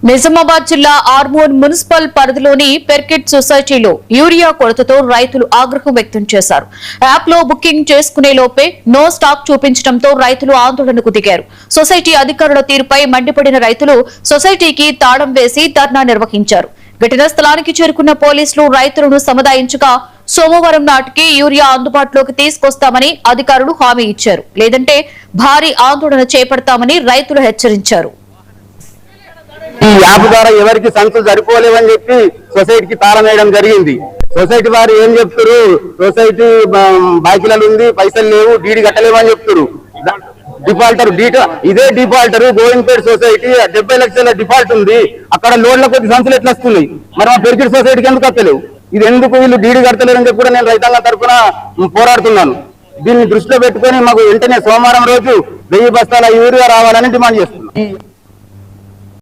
నిజామాబాద్ జిల్లా ఆర్మూర్ మున్సిపల్ పరిధిలోని పెర్కిట్ సొసైటీలో యూరియా కొరతతో రైతులు ఆగ్రహం వ్యక్తం చేశారు. యాప్ లో బుకింగ్ చేసుకునే లోపే నో స్టాక్ చూపించడంతో రైతులు ఆందోళనకు దిగారు. సొసైటీ అధికారుల తీరుపై మండిపడిన రైతులు సొసైటీకి తాళం వేసి ధర్నా నిర్వహించారు. ఘటనా స్థలానికి చేరుకున్న పోలీసులు రైతులను సముదాయించగా సోమవారం నాటికి యూరియా అందుబాటులోకి తీసుకొస్తామని అధికారులు హామీ ఇచ్చారు. లేదంటే భారీ ఆందోళన చేపడతామని రైతులు హెచ్చరించారు. ఈ యాప్ ద్వారా ఎవరికి సంఖ్యలు సరిపోలేవని చెప్పి సొసైటీకి తాళం వేయడం జరిగింది. సొసైటీ వారు ఏం చెప్తారు, సొసైటీ బాకీలలో ఉంది, పైసలు లేవు, డీడీ కట్టలేవు అని చెప్తారు. డిఫాల్టర్ ఇదే డిఫాల్టర్ గోవిందపేట సొసైటీ 70 లక్షల డిఫాల్ట్ ఉంది. అక్కడ లోన్ల కొద్ది సంఖ్యలు ఎట్లా వస్తున్నాయి, మరి మా పెరికిట్ సొసైటీకి ఎందుకు వస్తలేవు? ఇది ఎందుకు వీళ్ళు డీడీ కడతలేరని చెప్పి కూడా నేను రైతాంగం తరఫున పోరాడుతున్నాను. దీన్ని దృష్టిలో పెట్టుకొని మాకు వెంటనే సోమవారం రోజు 1000 బస్తాల యూరియా రావాలని డిమాండ్ చేస్తున్నాను.